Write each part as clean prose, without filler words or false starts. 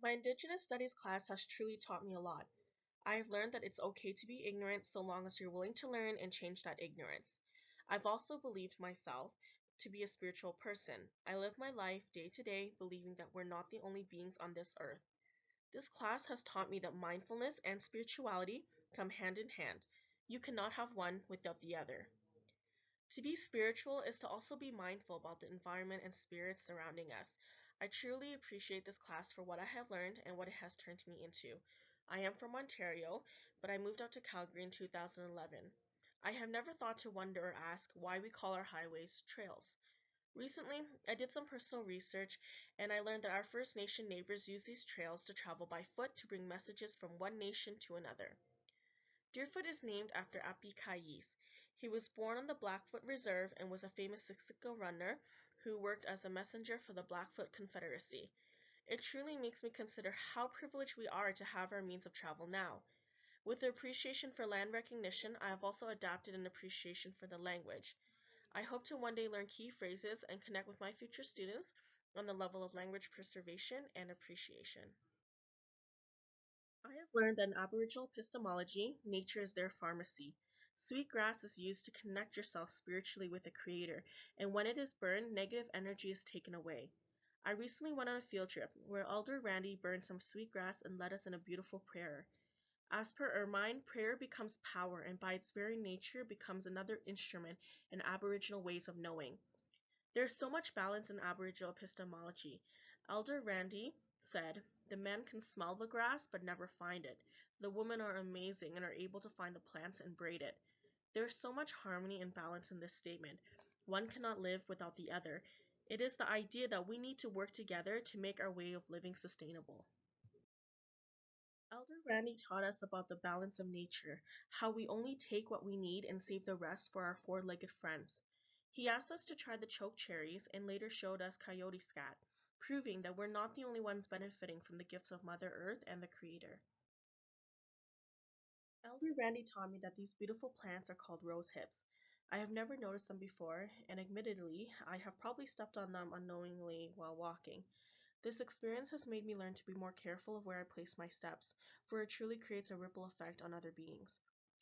My Indigenous Studies class has truly taught me a lot. I have learned that it's okay to be ignorant so long as you're willing to learn and change that ignorance. I've also believed myself to be a spiritual person. I live my life day to day believing that we're not the only beings on this earth. This class has taught me that mindfulness and spirituality come hand in hand. You cannot have one without the other. To be spiritual is to also be mindful about the environment and spirits surrounding us. I truly appreciate this class for what I have learned and what it has turned me into. I am from Ontario, but I moved out to Calgary in 2011. I have never thought to wonder or ask why we call our highways trails. Recently, I did some personal research and I learned that our First Nation neighbors use these trails to travel by foot to bring messages from one nation to another. Deerfoot is named after Api Kayis. He was born on the Blackfoot Reserve and was a famous Siksika runner who worked as a messenger for the Blackfoot Confederacy. It truly makes me consider how privileged we are to have our means of travel now. With the appreciation for land recognition, I have also adapted an appreciation for the language. I hope to one day learn key phrases and connect with my future students on the level of language preservation and appreciation. I have learned that in Aboriginal epistemology, nature is their pharmacy. Sweet grass is used to connect yourself spiritually with the Creator, and when it is burned, negative energy is taken away. I recently went on a field trip where Elder Randy burned some sweet grass and led us in a beautiful prayer. As per Ermine, prayer becomes power and by its very nature becomes another instrument in Aboriginal ways of knowing. There's so much balance in Aboriginal epistemology. Elder Randy said, "The men can smell the grass but never find it. The women are amazing and are able to find the plants and braid it." There is so much harmony and balance in this statement. One cannot live without the other. It is the idea that we need to work together to make our way of living sustainable. Elder Randy taught us about the balance of nature, how we only take what we need and save the rest for our four-legged friends. He asked us to try the choke cherries and later showed us coyote scat, proving that we're not the only ones benefiting from the gifts of Mother Earth and the Creator. Elder Randy taught me that these beautiful plants are called rose hips. I have never noticed them before, and admittedly, I have probably stepped on them unknowingly while walking. This experience has made me learn to be more careful of where I place my steps, for it truly creates a ripple effect on other beings.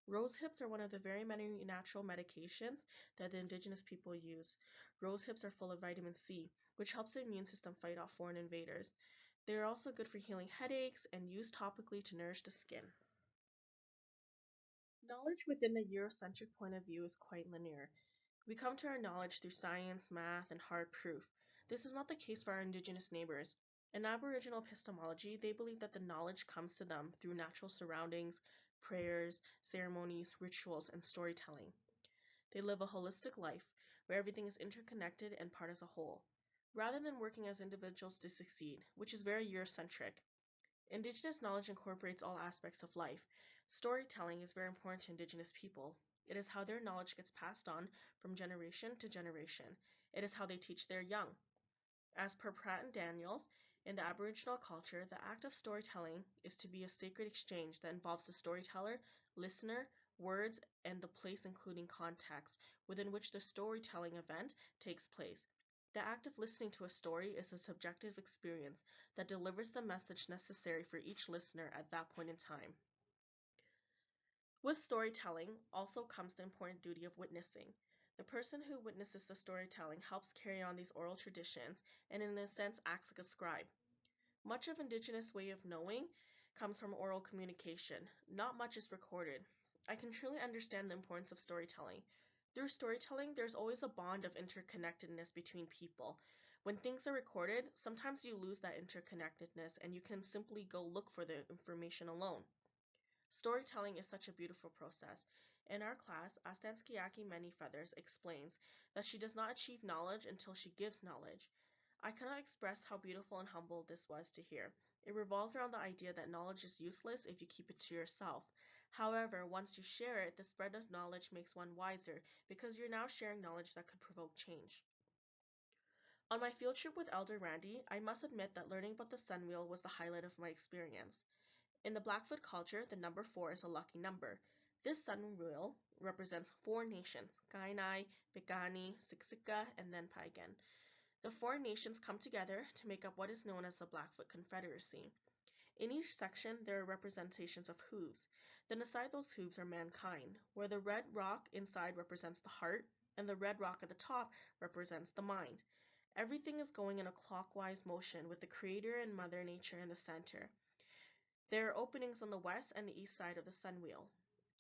Rose hips are one of the very many natural medications that the indigenous people use. Rose hips are full of vitamin C, which helps the immune system fight off foreign invaders. They are also good for healing headaches and used topically to nourish the skin. Knowledge within the Eurocentric point of view is quite linear. We come to our knowledge through science, math, and hard proof. This is not the case for our indigenous neighbors. In Aboriginal epistemology, they believe that the knowledge comes to them through natural surroundings, prayers, ceremonies, rituals, and storytelling. They live a holistic life where everything is interconnected and part as a whole, rather than working as individuals to succeed, which is very Eurocentric. Indigenous knowledge incorporates all aspects of life. Storytelling is very important to Indigenous people. It is how their knowledge gets passed on from generation to generation. It is how they teach their young. As per Pratt and Daniels, in the Aboriginal culture, the act of storytelling is to be a sacred exchange that involves the storyteller, listener, words, and the place including context within which the storytelling event takes place. The act of listening to a story is a subjective experience that delivers the message necessary for each listener at that point in time. With storytelling also comes the important duty of witnessing. The person who witnesses the storytelling helps carry on these oral traditions and in a sense acts like a scribe. Much of Indigenous way of knowing comes from oral communication. Not much is recorded. I can truly understand the importance of storytelling. Through storytelling, there's always a bond of interconnectedness between people. When things are recorded, sometimes you lose that interconnectedness and you can simply go look for the information alone. Storytelling is such a beautiful process. In our class, Astanskiaki Manyfeathers explains that she does not achieve knowledge until she gives knowledge. I cannot express how beautiful and humble this was to hear. It revolves around the idea that knowledge is useless if you keep it to yourself. However, once you share it, the spread of knowledge makes one wiser because you're now sharing knowledge that could provoke change. On my field trip with Elder Randy, I must admit that learning about the sun wheel was the highlight of my experience. In the Blackfoot culture, the number 4 is a lucky number. This sun wheel represents 4 nations, Kainai, Piikani, Siksika, and then Paigan. The four nations come together to make up what is known as the Blackfoot Confederacy. In each section, there are representations of hooves. Then aside those hooves are mankind, where the red rock inside represents the heart, and the red rock at the top represents the mind. Everything is going in a clockwise motion with the Creator and Mother Nature in the center. There are openings on the west and the east side of the sun wheel.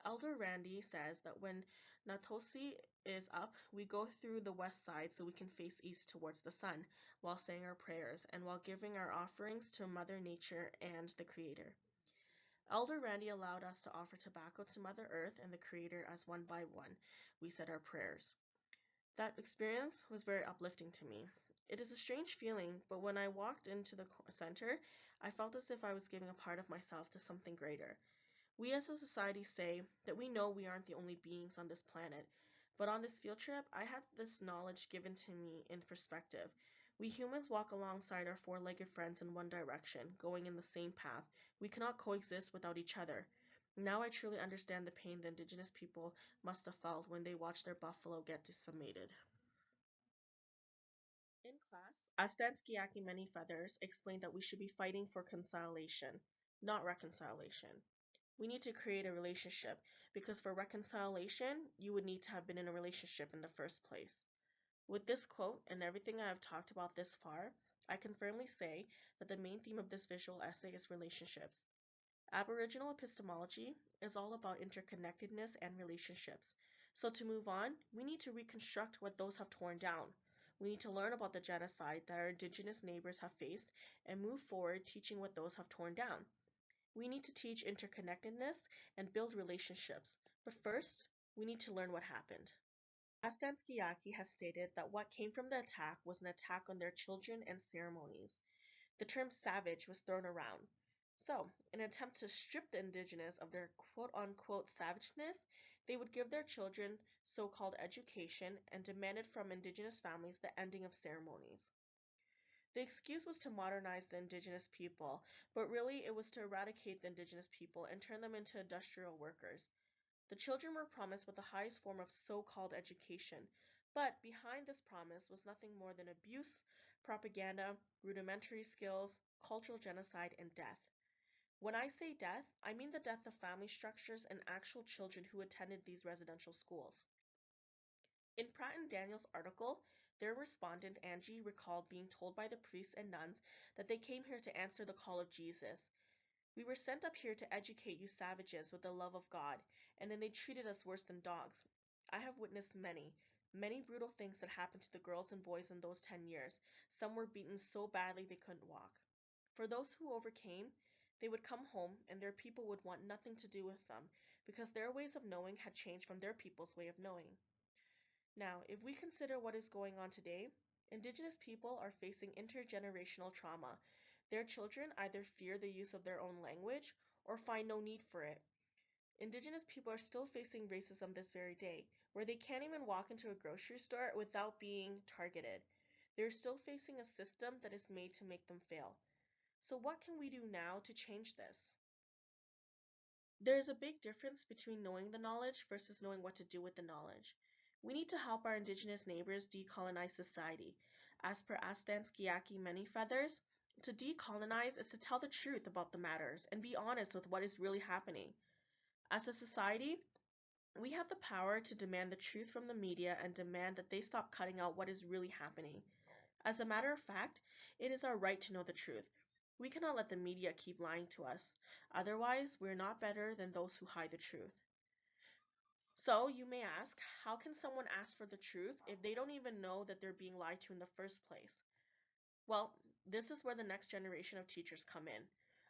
Elder Randy says that when Natosi is up, we go through the west side so we can face east towards the sun while saying our prayers and while giving our offerings to Mother Nature and the Creator. Elder Randy allowed us to offer tobacco to Mother Earth and the Creator as one by one we said our prayers. That experience was very uplifting to me. It is a strange feeling, but when I walked into the center, I felt as if I was giving a part of myself to something greater. We as a society say that we know we aren't the only beings on this planet, but on this field trip, I had this knowledge given to me in perspective. We humans walk alongside our four-legged friends in one direction, going in the same path. We cannot coexist without each other. Now I truly understand the pain the Indigenous people must have felt when they watched their buffalo get decimated. In class, Astanskiaki Many Feathers explained that we should be fighting for conciliation, not reconciliation. We need to create a relationship because for reconciliation, you would need to have been in a relationship in the first place. With this quote and everything I have talked about this far, I can firmly say that the main theme of this visual essay is relationships. Aboriginal epistemology is all about interconnectedness and relationships. So to move on, we need to reconstruct what those have torn down. We need to learn about the genocide that our Indigenous neighbors have faced and move forward teaching what those have torn down. We need to teach interconnectedness and build relationships. But first, we need to learn what happened. Astanskiaki has stated that what came from the attack was an attack on their children and ceremonies. The term savage was thrown around. So, in an attempt to strip the Indigenous of their quote-unquote savageness, they would give their children so-called education and demanded from Indigenous families the ending of ceremonies. The excuse was to modernize the Indigenous people, but really it was to eradicate the Indigenous people and turn them into industrial workers. The children were promised with the highest form of so-called education, but behind this promise was nothing more than abuse, propaganda, rudimentary skills, cultural genocide, and death. When I say death, I mean the death of family structures and actual children who attended these residential schools. In Pratt and Daniel's article, their respondent, Angie, recalled being told by the priests and nuns that they came here to answer the call of Jesus. We were sent up here to educate you savages with the love of God, and then they treated us worse than dogs. I have witnessed many brutal things that happened to the girls and boys in those 10 years. Some were beaten so badly they couldn't walk. For those who overcame, they would come home and their people would want nothing to do with them because their ways of knowing had changed from their people's way of knowing. Now, if we consider what is going on today, Indigenous people are facing intergenerational trauma. Their children either fear the use of their own language or find no need for it. Indigenous people are still facing racism this very day, where they can't even walk into a grocery store without being targeted. They're still facing a system that is made to make them fail. So what can we do now to change this? There's a big difference between knowing the knowledge versus knowing what to do with the knowledge. We need to help our Indigenous neighbors decolonize society. As per Astanskiaki Many Feathers, to decolonize is to tell the truth about the matters and be honest with what is really happening. As a society, we have the power to demand the truth from the media and demand that they stop cutting out what is really happening. As a matter of fact, it is our right to know the truth. We cannot let the media keep lying to us. Otherwise, we're not better than those who hide the truth. So you may ask, how can someone ask for the truth if they don't even know that they're being lied to in the first place? Well, this is where the next generation of teachers come in.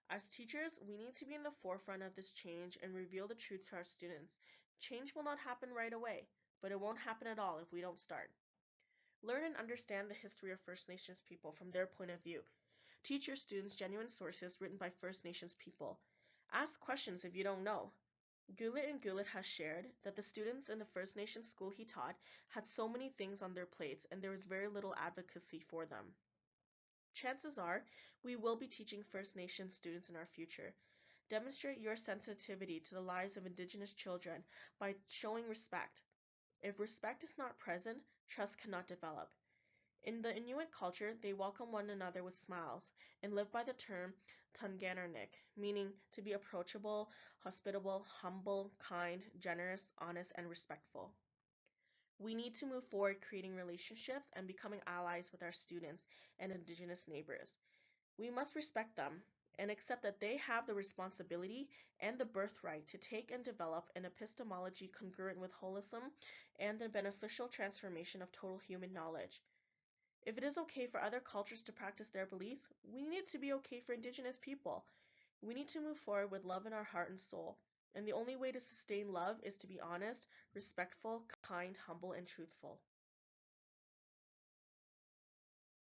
As teachers, we need to be in the forefront of this change and reveal the truth to our students. Change will not happen right away, but it won't happen at all if we don't start. Learn and understand the history of First Nations people from their point of view. Teach your students genuine sources written by First Nations people. Ask questions if you don't know. Gulit and Gulit has shared that the students in the First Nations school he taught had so many things on their plates and there was very little advocacy for them. Chances are we will be teaching First Nations students in our future. Demonstrate your sensitivity to the lives of Indigenous children by showing respect. If respect is not present, trust cannot develop. In the Inuit culture, they welcome one another with smiles and live by the term Tunganarnik, meaning to be approachable, hospitable, humble, kind, generous, honest, and respectful. We need to move forward creating relationships and becoming allies with our students and Indigenous neighbors. We must respect them and accept that they have the responsibility and the birthright to take and develop an epistemology congruent with holism and the beneficial transformation of total human knowledge. If it is okay for other cultures to practice their beliefs, we need it to be okay for Indigenous people. We need to move forward with love in our heart and soul. And the only way to sustain love is to be honest, respectful, kind, humble, and truthful.